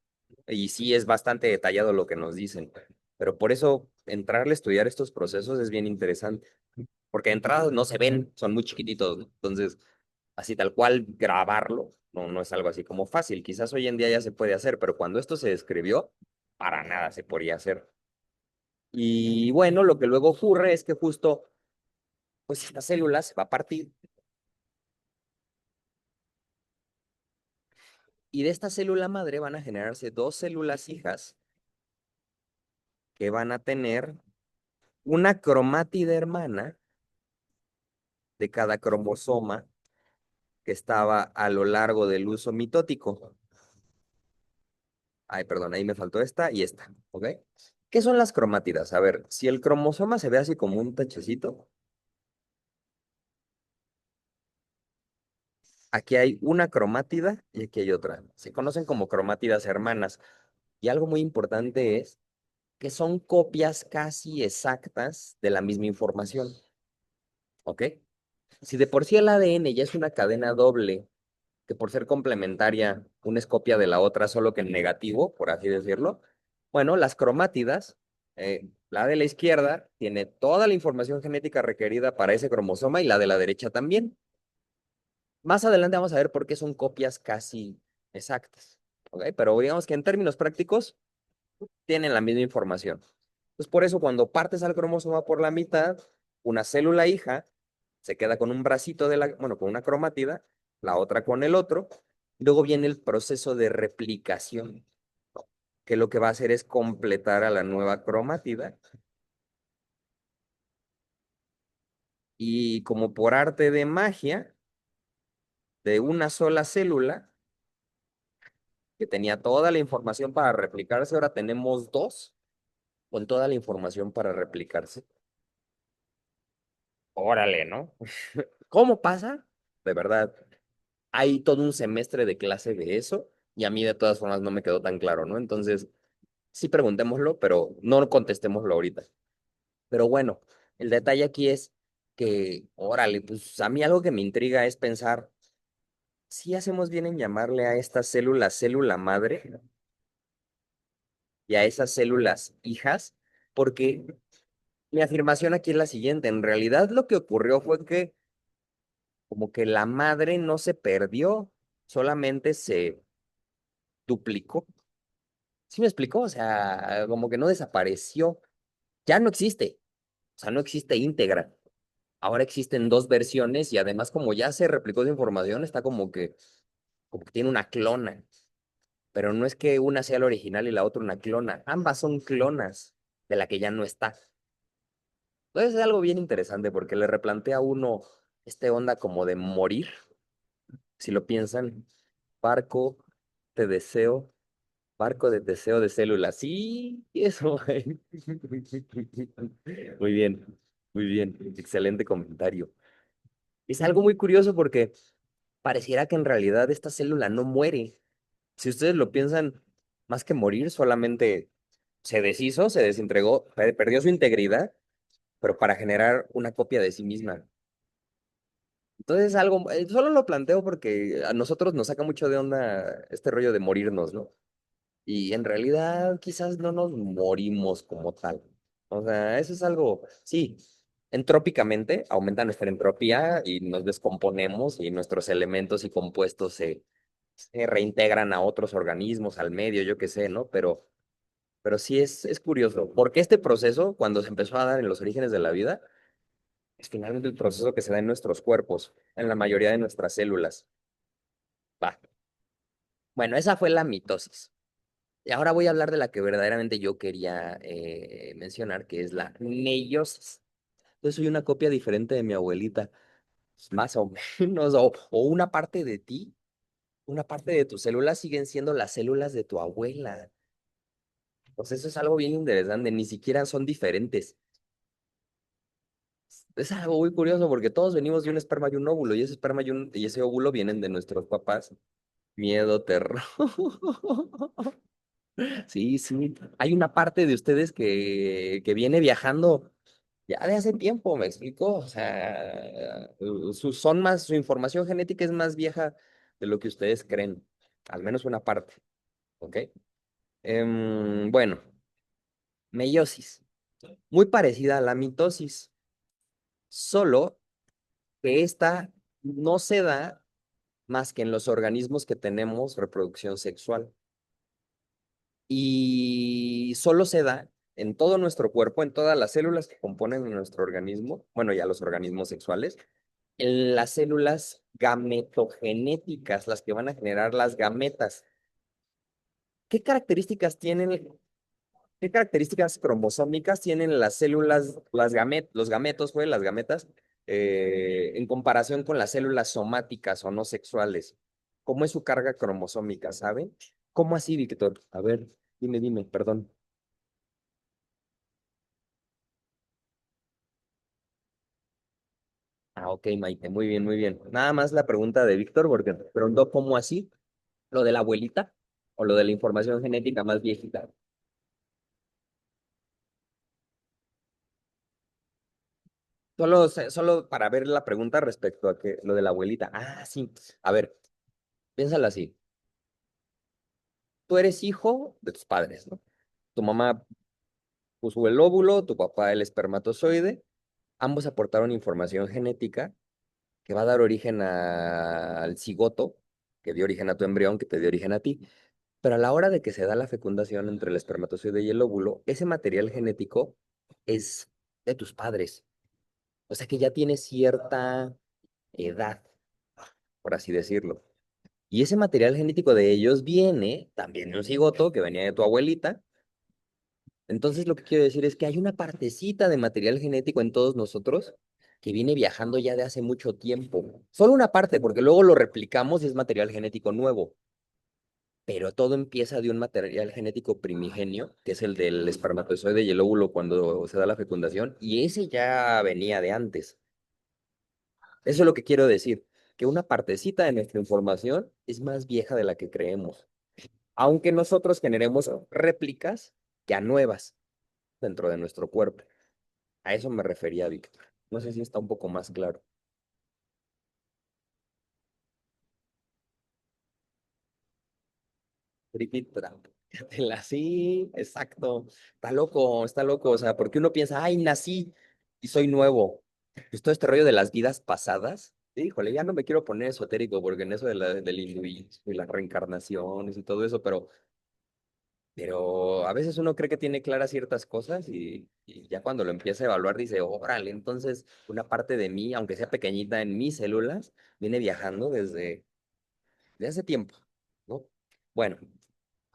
Y sí es bastante detallado lo que nos dicen. Pero por eso entrarle a estudiar estos procesos es bien interesante. Porque de entrada no se ven, son muy chiquititos, ¿no? Entonces, así tal cual grabarlo, no es algo así como fácil. Quizás hoy en día ya se puede hacer, pero cuando esto se describió, para nada se podía hacer. Y bueno, lo que luego ocurre es que justo, pues esta célula se va a partir y de esta célula madre van a generarse dos células hijas que van a tener una cromátida hermana de cada cromosoma que estaba a lo largo del uso mitótico. Ay, perdón, ahí me faltó esta y esta, ¿ok? ¿Qué son las cromátidas? A ver, si el cromosoma se ve así como un tachecito, aquí hay una cromátida y aquí hay otra. Se conocen como cromátidas hermanas. Y algo muy importante es que son copias casi exactas de la misma información, ¿ok? Si de por sí el ADN ya es una cadena doble, que por ser complementaria, una es copia de la otra, solo que en negativo, por así decirlo, bueno, las cromátidas, la de la izquierda tiene toda la información genética requerida para ese cromosoma y la de la derecha también. Más adelante vamos a ver por qué son copias casi exactas, ¿ok? Pero digamos que en términos prácticos tienen la misma información. Entonces, por eso cuando partes al cromosoma por la mitad, una célula hija se queda con un bracito bueno, con una cromátida, la otra con el otro. Luego viene el proceso de replicación, que lo que va a hacer es completar a la nueva cromátida y como por arte de magia, de una sola célula que tenía toda la información para replicarse, ahora tenemos dos con toda la información para replicarse. órale, ¿no? ¿Cómo pasa? De verdad, hay todo un semestre de clase de eso y a mí de todas formas no me quedó tan claro, ¿no? Entonces, sí preguntémoslo, pero no contestémoslo ahorita. Pero bueno, el detalle aquí es que, órale, pues a mí algo que me intriga es pensar, si hacemos bien en llamarle a esta célula célula madre y a esas células hijas, porque mi afirmación aquí es la siguiente, en realidad lo que ocurrió fue que como que la madre no se perdió, solamente se duplicó. ¿Sí me explicó? O sea, como que no desapareció, ya no existe, o sea, no existe íntegra. Ahora existen dos versiones y además como ya se replicó su información, está como que tiene una clona, pero no es que una sea la original y la otra una clona, ambas son clonas de la que ya no está. Entonces es algo bien interesante porque le replantea a uno este onda como de morir, si lo piensan, barco de deseo, barco de deseo de células, sí, eso. Güey. Muy bien, muy bien, excelente comentario. Es algo muy curioso porque pareciera que en realidad esta célula no muere. Si ustedes lo piensan, más que morir, solamente se deshizo, se desentregó, perdió su integridad, pero para generar una copia de sí misma. Entonces, algo, solo lo planteo porque a nosotros nos saca mucho de onda este rollo de morirnos, ¿no? Y en realidad quizás no nos morimos como tal. O sea, eso es algo, sí, entrópicamente aumenta nuestra entropía y nos descomponemos y nuestros elementos y compuestos se reintegran a otros organismos, al medio, yo qué sé, ¿no? Pero sí es curioso, porque este proceso, cuando se empezó a dar en los orígenes de la vida, es finalmente el proceso que se da en nuestros cuerpos, en la mayoría de nuestras células. Va. Bueno, esa fue la mitosis. Y ahora voy a hablar de la que verdaderamente yo quería mencionar, que es la meiosis. Yo soy una copia diferente de mi abuelita, más o menos, o una parte de ti, una parte de tus células siguen siendo las células de tu abuela. Pues eso es algo bien interesante, ni siquiera son diferentes. Es algo muy curioso porque todos venimos de un esperma y un óvulo, y ese esperma y ese óvulo vienen de nuestros papás. Miedo, terror. Sí, sí. Hay una parte de ustedes que viene viajando ya de hace tiempo, ¿me explico? O sea, su información genética es más vieja de lo que ustedes creen, al menos una parte, ¿ok? Bueno, meiosis, muy parecida a la mitosis, solo que esta no se da más que en los organismos que tenemos reproducción sexual. Y solo se da en todo nuestro cuerpo, en todas las células que componen nuestro organismo, bueno, ya los organismos sexuales, en las células gametogenéticas, las que van a generar las gametas. ¿Qué características tienen, qué características cromosómicas tienen las células, los gametos, pues, las gametas, en comparación con las células somáticas o no sexuales? ¿Cómo es su carga cromosómica, saben? ¿Cómo así, Víctor? A ver, dime, perdón. Ah, ok, Maite, muy bien, muy bien. Nada más la pregunta de Víctor, porque me preguntó cómo así, lo de la abuelita o lo de la información genética más viejita. Solo para ver la pregunta respecto a que lo de la abuelita. Ah, sí. A ver, piénsalo así. Tú eres hijo de tus padres, ¿no? Tu mamá puso el óvulo, tu papá el espermatozoide. Ambos aportaron información genética que va a dar origen al cigoto, que dio origen a tu embrión, que te dio origen a ti. Pero a la hora de que se da la fecundación entre el espermatozoide y el óvulo, ese material genético es de tus padres. O sea que ya tiene cierta edad, por así decirlo. Y ese material genético de ellos viene también de un cigoto que venía de tu abuelita. Entonces lo que quiero decir es que hay una partecita de material genético en todos nosotros que viene viajando ya de hace mucho tiempo. Solo una parte, porque luego lo replicamos y es material genético nuevo. Pero todo empieza de un material genético primigenio, que es el del espermatozoide y el óvulo cuando se da la fecundación, y ese ya venía de antes. Eso es lo que quiero decir, que una partecita de nuestra información es más vieja de la que creemos, aunque nosotros generemos réplicas ya nuevas dentro de nuestro cuerpo. A eso me refería, Víctor. No sé si está un poco más claro. Trippy Trap. Sí, exacto. Está loco, está loco. O sea, porque uno piensa, ay, nací y soy nuevo. Pues todo este rollo de las vidas pasadas. Híjole, ya no me quiero poner esotérico porque en eso de del hinduismo y las reencarnaciones y todo eso, pero a veces uno cree que tiene claras ciertas cosas y ya cuando lo empieza a evaluar dice, órale, entonces una parte de mí, aunque sea pequeñita en mis células, viene viajando desde hace tiempo, ¿no? Bueno,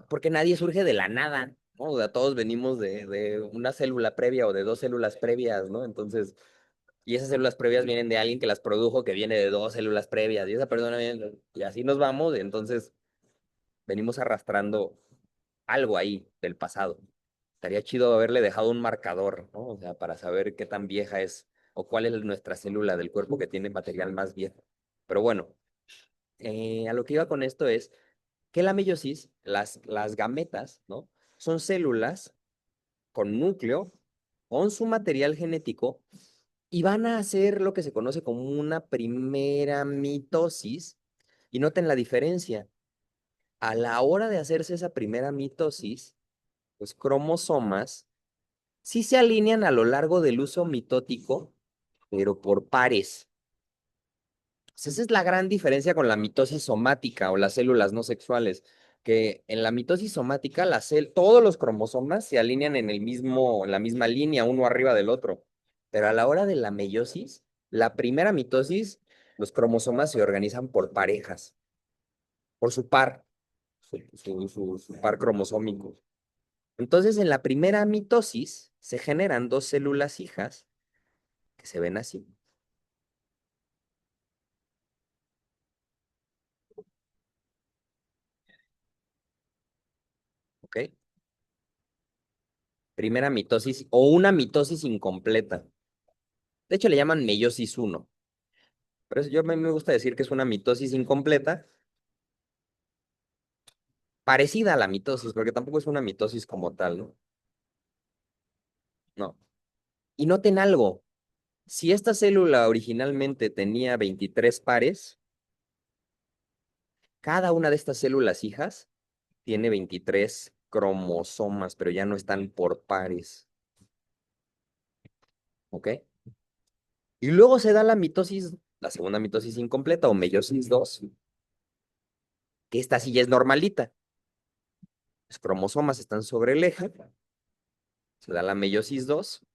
porque nadie surge de la nada, ¿no? O sea, todos venimos de una célula previa o de dos células previas, ¿no? Entonces, y esas células previas vienen de alguien que las produjo, que viene de dos células previas, y esa persona viene, y así nos vamos, entonces venimos arrastrando algo ahí del pasado. Estaría chido haberle dejado un marcador, ¿no? O sea, para saber qué tan vieja es o cuál es nuestra célula del cuerpo que tiene material más viejo. Pero bueno, a lo que iba con esto es que la meiosis, las gametas, ¿no? Son células con núcleo, con su material genético, y van a hacer lo que se conoce como una primera mitosis. Y noten la diferencia. A la hora de hacerse esa primera mitosis, los cromosomas sí se alinean a lo largo del uso mitótico, pero por pares. Pues esa es la gran diferencia con la mitosis somática o las células no sexuales, que en la mitosis somática todos los cromosomas se alinean en la misma línea, uno arriba del otro. Pero a la hora de la meiosis, la primera mitosis, los cromosomas se organizan por parejas, por su par, su par cromosómico. Entonces, en la primera mitosis se generan dos células hijas que se ven así, ¿ok? Primera mitosis o una mitosis incompleta. De hecho, le llaman meiosis uno. Pero yo me gusta decir que es una mitosis incompleta, parecida a la mitosis, porque tampoco es una mitosis como tal, ¿no? No. Y noten algo, si esta célula originalmente tenía 23 pares, cada una de estas células hijas tiene 23 cromosomas, pero ya no están por pares, ¿ok? Y luego se da la mitosis, la segunda mitosis incompleta o meiosis 2, que esta sí ya es normalita. Los cromosomas están sobre el eje, se da la meiosis 2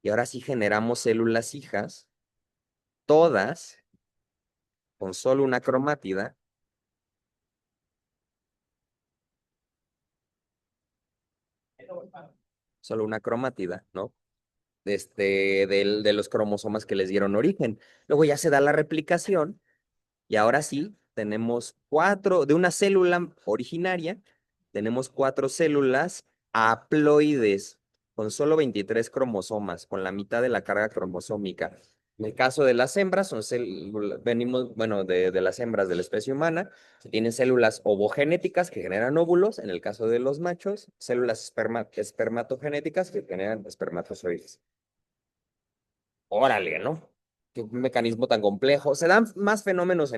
y ahora sí generamos células hijas, todas con solo una cromátida, solo una cromátida, ¿no? De los cromosomas que les dieron origen. Luego ya se da la replicación y ahora sí tenemos de una célula originaria, tenemos cuatro células haploides con solo 23 cromosomas, con la mitad de la carga cromosómica. En el caso de las hembras, venimos, bueno, de las hembras de la especie humana, tienen células ovogenéticas que generan óvulos, en el caso de los machos, células espermatogenéticas que generan espermatozoides. Órale, ¿no? Qué mecanismo tan complejo. Se dan más fenómenos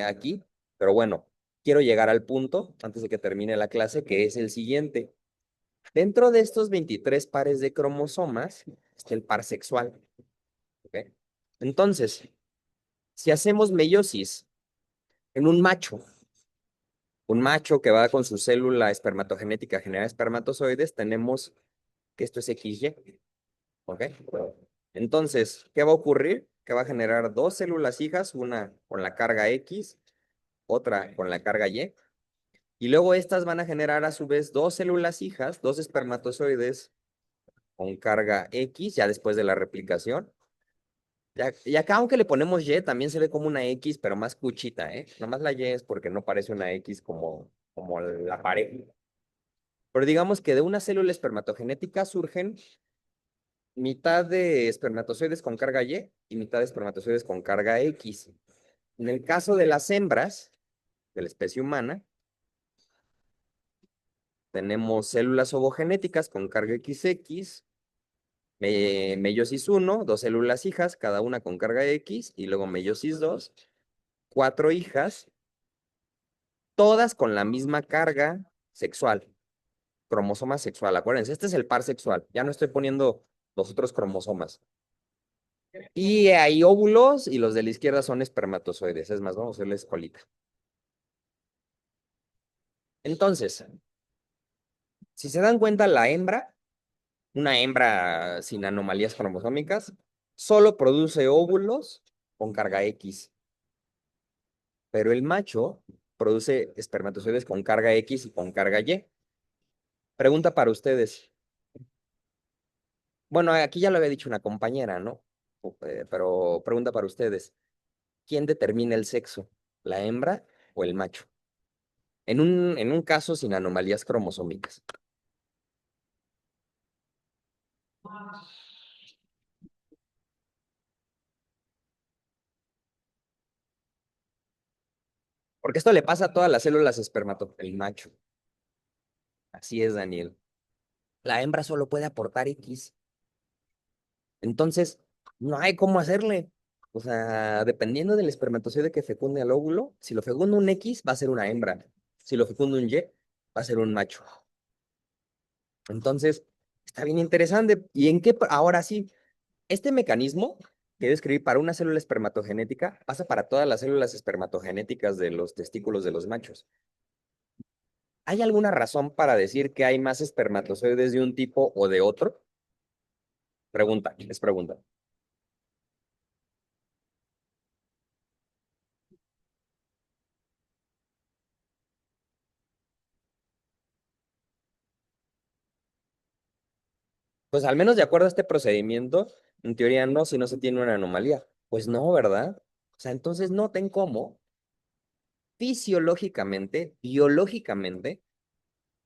aquí, pero bueno, quiero llegar al punto, antes de que termine la clase, que es el siguiente. Dentro de estos 23 pares de cromosomas está el par sexual, ¿ok? Entonces, si hacemos meiosis en un macho que va con su célula espermatogenética a generar espermatozoides, tenemos que esto es XY, ¿ok? Entonces, ¿qué va a ocurrir? Que va a generar dos células hijas, una con la carga X, otra con la carga Y, y luego estas van a generar a su vez dos células hijas, dos espermatozoides con carga X, ya después de la replicación. Y acá, aunque le ponemos Y, también se ve como una X, pero más cuchita, ¿eh? Nomás la Y es porque no parece una X como la pared. Pero digamos que de una célula espermatogenética surgen mitad de espermatozoides con carga y mitad de espermatozoides con carga X. En el caso de las hembras de la especie humana, tenemos células ovogenéticas con carga XX, meiosis uno, dos células hijas, cada una con carga X, y luego meiosis 2, cuatro hijas, todas con la misma carga sexual, cromosoma sexual. Acuérdense, este es el par sexual. Ya no estoy poniendo los otros cromosomas. Y hay óvulos y los de la izquierda son espermatozoides. Es más, vamos a hacerles colita. Entonces, si se dan cuenta, la hembra, una hembra sin anomalías cromosómicas, solo produce óvulos con carga X, pero el macho produce espermatozoides con carga X y con carga Y. Pregunta para ustedes. Bueno, aquí ya lo había dicho una compañera, ¿no? Pero pregunta para ustedes. ¿Quién determina el sexo? ¿La hembra o el macho? En un caso sin anomalías cromosómicas. Porque esto le pasa a todas las células el macho. Así es, Daniel. La hembra solo puede aportar X. Entonces, no hay cómo hacerle. O sea, dependiendo del espermatozoide que fecunde al óvulo, si lo fecunda un X, va a ser una hembra. Si lo fecunda un Y, va a ser un macho. Entonces, está bien interesante. ¿Y en qué? Ahora sí, este mecanismo que describí para una célula espermatogenética pasa para todas las células espermatogenéticas de los testículos de los machos. ¿Hay alguna razón para decir que hay más espermatozoides de un tipo o de otro? Pregunta, es pregunta. Pues al menos de acuerdo a este procedimiento, en teoría no, si no se tiene una anomalía. Pues no, ¿verdad? O sea, entonces noten cómo fisiológicamente, biológicamente,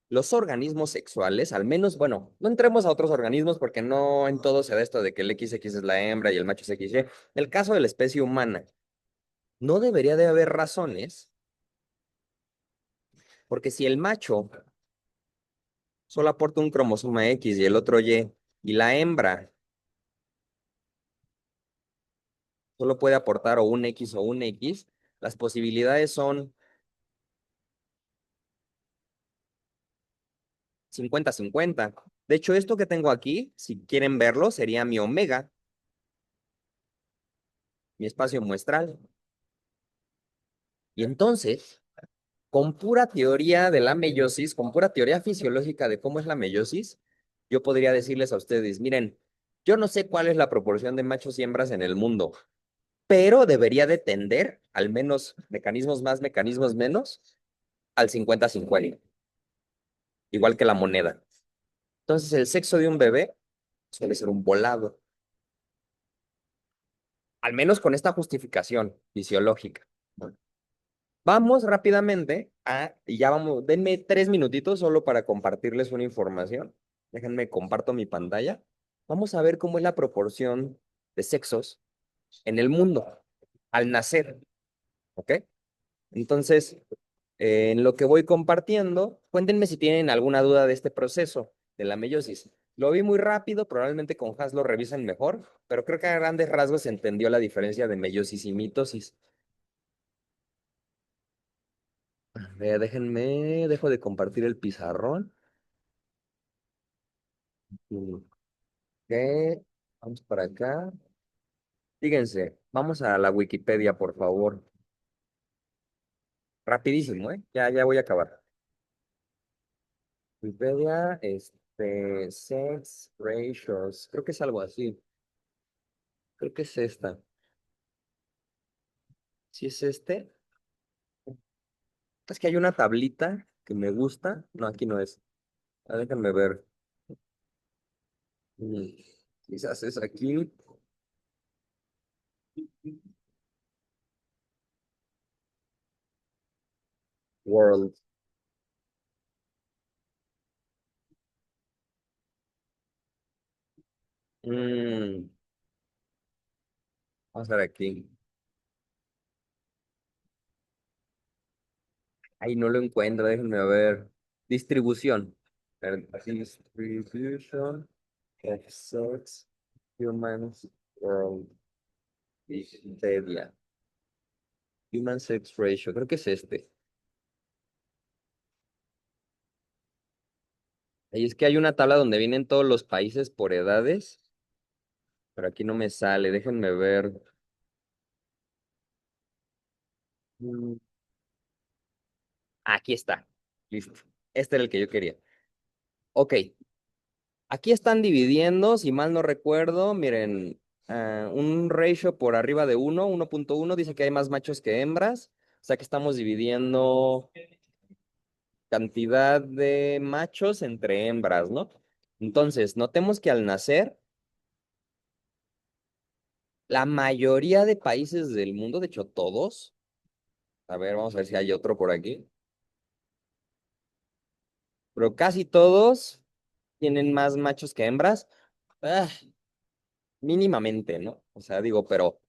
los organismos sexuales, al menos, bueno, no entremos a otros organismos porque no en todo se da esto de que el XX es la hembra y el macho es XY. En el caso de la especie humana, no debería de haber razones, porque si el macho solo aporta un cromosoma X y el otro y la hembra solo puede aportar o un X o un X, las posibilidades son 50-50. De hecho, esto que tengo aquí, si quieren verlo, sería mi omega, mi espacio muestral. Y entonces, con pura teoría de la meiosis, con pura teoría fisiológica de cómo es la meiosis, yo podría decirles a ustedes, miren, yo no sé cuál es la proporción de machos y hembras en el mundo, pero debería de tender, al menos mecanismos más, mecanismos menos, al 50-50, igual que la moneda. Entonces, el sexo de un bebé suele ser un volado, al menos con esta justificación fisiológica. Bueno, vamos rápidamente y ya vamos, denme 3 minutitos solo para compartirles una información. Déjenme comparto mi pantalla. Vamos a ver cómo es la proporción de sexos en el mundo al nacer, ¿ok? Entonces, en lo que voy compartiendo, cuéntenme si tienen alguna duda de este proceso de la meiosis. Lo vi muy rápido, probablemente con Has lo revisan mejor, pero creo que a grandes rasgos se entendió la diferencia de meiosis y mitosis. Déjenme, dejo de compartir el pizarrón. Ok, vamos para acá. Fíjense, vamos a la Wikipedia, por favor. Rapidísimo, ¿eh? Ya voy a acabar. Wikipedia, sex ratios, creo que es algo así. Creo que es esta. Si es este, es que hay una tablita que me gusta. No, aquí no es. Déjenme ver. Mm, Quizás es aquí. World. Mm, vamos a ver aquí. Ahí no lo encuentro, déjenme ver. Distribución. Distribution of sex, humans, world, Wikipedia. Human sex ratio, creo que es este. Ahí es que hay una tabla donde vienen todos los países por edades, pero aquí no me sale, déjenme ver. Mm, Aquí está. Listo. Este era el que yo quería. Ok, aquí están dividiendo, si mal no recuerdo, miren, un ratio por arriba de 1.1 dice que hay más machos que hembras, o sea que estamos dividiendo cantidad de machos entre hembras, ¿no? Entonces, notemos que al nacer, la mayoría de países del mundo, de hecho todos, a ver, vamos a ver si hay otro por aquí, pero casi todos tienen más machos que hembras, ah, mínimamente, ¿no? O sea, digo, pero,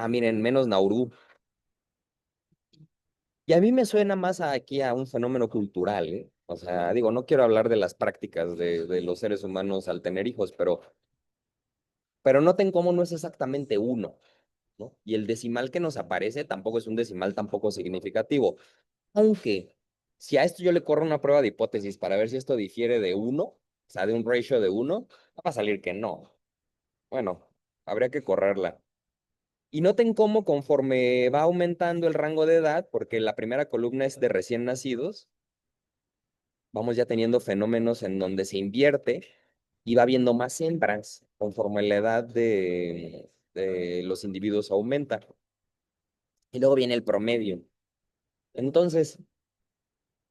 miren, menos Nauru. Y a mí me suena más aquí a un fenómeno cultural, ¿eh? O sea, digo, no quiero hablar de las prácticas de los seres humanos al tener hijos, pero noten cómo no es exactamente uno, ¿no? Y el decimal que nos aparece tampoco es un decimal tampoco significativo. Aunque, si a esto yo le corro una prueba de hipótesis para ver si esto difiere de uno, o sea, de un ratio de uno, va a salir que no. Bueno, habría que correrla. Y noten cómo conforme va aumentando el rango de edad, porque la primera columna es de recién nacidos, vamos ya teniendo fenómenos en donde se invierte y va habiendo más hembras conforme la edad de los individuos aumenta. Y luego viene el promedio. Entonces,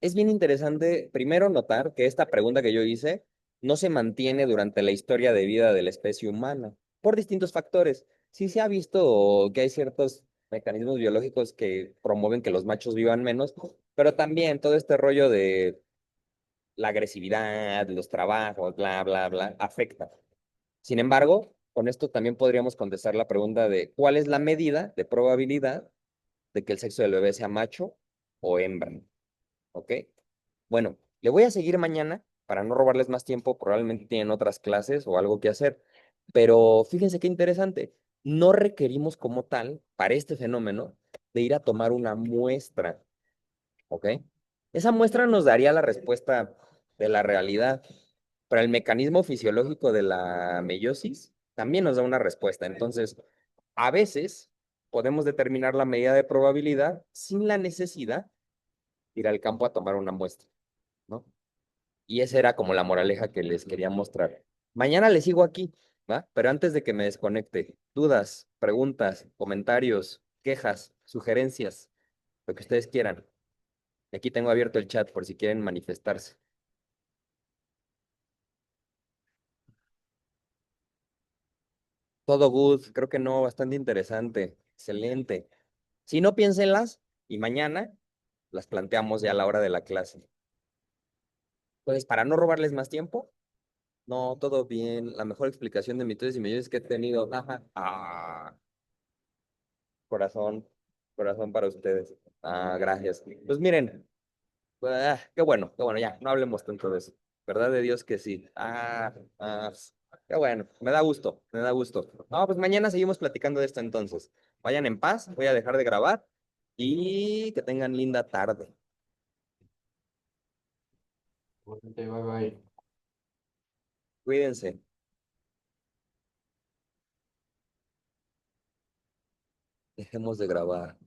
es bien interesante primero notar que esta pregunta que yo hice no se mantiene durante la historia de vida de la especie humana por distintos factores. Sí se ha visto que hay ciertos mecanismos biológicos que promueven que los machos vivan menos, pero también todo este rollo de la agresividad, los trabajos, bla, bla, bla, afecta. Sin embargo, con esto también podríamos contestar la pregunta de cuál es la medida de probabilidad de que el sexo del bebé sea macho o hembra, ¿ok? Bueno, le voy a seguir mañana para no robarles más tiempo, probablemente tienen otras clases o algo que hacer, pero fíjense qué interesante, no requerimos como tal, para este fenómeno, de ir a tomar una muestra, ¿ok? Esa muestra nos daría la respuesta de la realidad, pero el mecanismo fisiológico de la meiosis también nos da una respuesta. Entonces, a veces podemos determinar la medida de probabilidad sin la necesidad de ir al campo a tomar una muestra, ¿no? Y esa era como la moraleja que les quería mostrar. Mañana les sigo aquí, ¿va? Pero antes de que me desconecte, dudas, preguntas, comentarios, quejas, sugerencias, lo que ustedes quieran. Aquí tengo abierto el chat por si quieren manifestarse. Todo good, creo que no, bastante interesante, excelente. Si no, piénsenlas y mañana las planteamos ya a la hora de la clase. Entonces, para no robarles más tiempo, no, todo bien. La mejor explicación de mitosis y meiosis que he tenido. Ajá. Corazón, corazón para ustedes. Gracias. Pues miren, qué bueno, ya, no hablemos tanto de eso. ¿Verdad de Dios que sí? Qué bueno, me da gusto, me da gusto. No, pues mañana seguimos platicando de esto entonces. Vayan en paz, voy a dejar de grabar y que tengan linda tarde. Bye bye. Cuídense, dejemos de grabar.